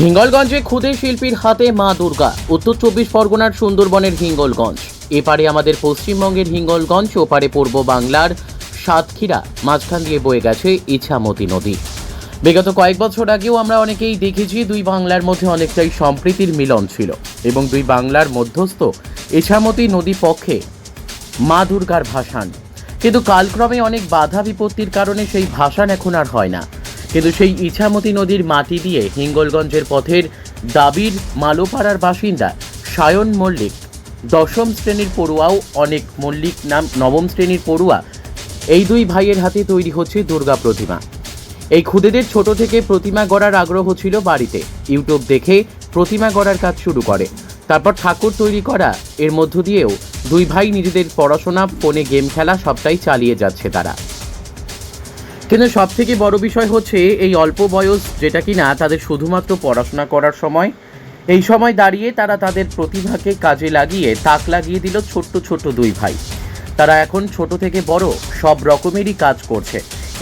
হিঙ্গলগঞ্জে ক্ষুদে শিল্পীর হাতে মা দুর্গা। উত্তর চব্বিশ পরগনার সুন্দরবনের হিঙ্গলগঞ্জ। এপারে আমাদের পশ্চিমবঙ্গের হিঙ্গলগঞ্জ, ওপারে পূর্ব বাংলার সাতক্ষীরা, মাঝখান দিয়ে বয়ে গেছে ইছামতি নদী। বিগত কয়েক বছর আগেও আমরা অনেকেই দেখেছি দুই বাংলার মধ্যে অনেকটাই সম্প্রীতির মিলন ছিল এবং দুই বাংলার মধ্যস্থ ইছামতি নদী পক্ষে মা দুর্গার ভাসান। কিন্তু কালক্রমে অনেক বাধা বিপত্তির কারণে সেই ভাসান এখন আর হয় না। কিন্তু সেই ইছামতি নদীর মাটি দিয়ে হিঙ্গলগঞ্জের পথের দাবির মালোপাড়ার বাসিন্দা সায়ন মল্লিক, দশম শ্রেণীর পড়ুয়াও অনেক মল্লিক নাম নবম শ্রেণীর পড়ুয়া, এই দুই ভাইয়ের হাতে তৈরি হচ্ছে দুর্গা প্রতিমা। এই খুদেদের ছোট থেকে প্রতিমা গড়ার আগ্রহ ছিল বাড়িতে। ইউটিউব দেখে প্রতিমা গড়ার কাজ শুরু করে। তারপর ঠাকুর তৈরি করা, এর মধ্য দিয়েও দুই ভাই নিজেদের পড়াশোনা, ফোনে গেম খেলা সবটাই চালিয়ে যাচ্ছে তারা। কিন্তু সব থেকে বড় বিষয় হচ্ছে এই অল্প বয়স, যেটা কিনা তাদের শুধুমাত্র পড়াশোনা করার সময়। এই সময় দাঁড়িয়ে তারা তাদের প্রতিভাকে কাজে লাগিয়ে তাক লাগিয়ে দিল ছোট্ট ছোট্ট দুই ভাই। তারা এখন ছোট থেকে বড় সব রকমেরই কাজ করছে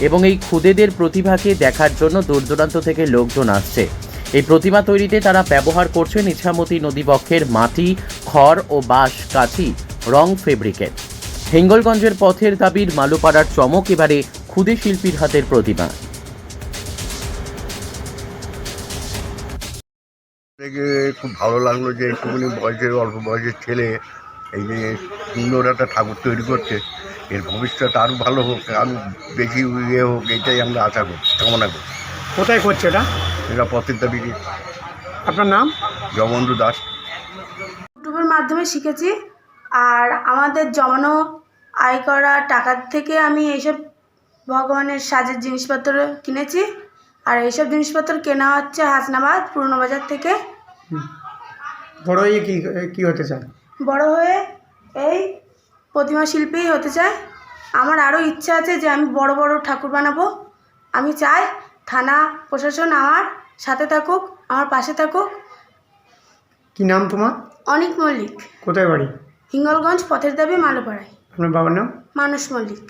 এবং এই খুদেদের প্রতিভাকে দেখার জন্য দূর দূরান্ত থেকে লোকজন আসছে। এই প্রতিমা তৈরিতে তারা ব্যবহার করছেন ইছামতি নদীবক্ষের মাটি, খড় ও বাঁশ, কাঠি, রং, ফেব্রিকেট। হিঙ্গলগঞ্জের পথের দাবির মালোপাড়ার চমক এবারে খুদে শিল্পীর হাতের প্রতিমা। দেখে খুব ভালো লাগলো যে একটুখানি বয়সের অল্প বয়সের ছেলে এই যে সুন্দর একটা ঠাকুর তৈরি করছে। এর ভবিষ্যৎ আরও ভালো হোক, আরও বেশি ইয়ে হোক, এটাই আমরা আশা করি, কামনা করি। কোথায় করছে এটা? এটা পথের দাবি। আপনার নাম? জগবন্ধু দাস। ইউটিউবের মাধ্যমে শিখেছি, আর আমাদের জমানো আয় করা টাকার থেকে আমি এইসব ভগবানের সাজের জিনিসপত্র কিনেছি। আর এইসব জিনিসপত্র কেনা হচ্ছে হাসনাবাদ পুরনো বাজার থেকে। বড় হয়ে কি হতে চান? বড় হয়ে এই প্রতিমা শিল্পী হতে চাই। আমার আরও ইচ্ছা আছে যে আমি বড় বড় ঠাকুর বানাবো। আমি চাই থানা প্রশাসন আমার সাথে থাকুক, আমার পাশে থাকুক। কি নাম তোমার? অনিক মল্লিক। কোথায় বাড়ি? হিঙ্গলগঞ্জ, পথের দাবি, মালোপাড়ায়। আপনার বাবার নাম? মানস মল্লিক।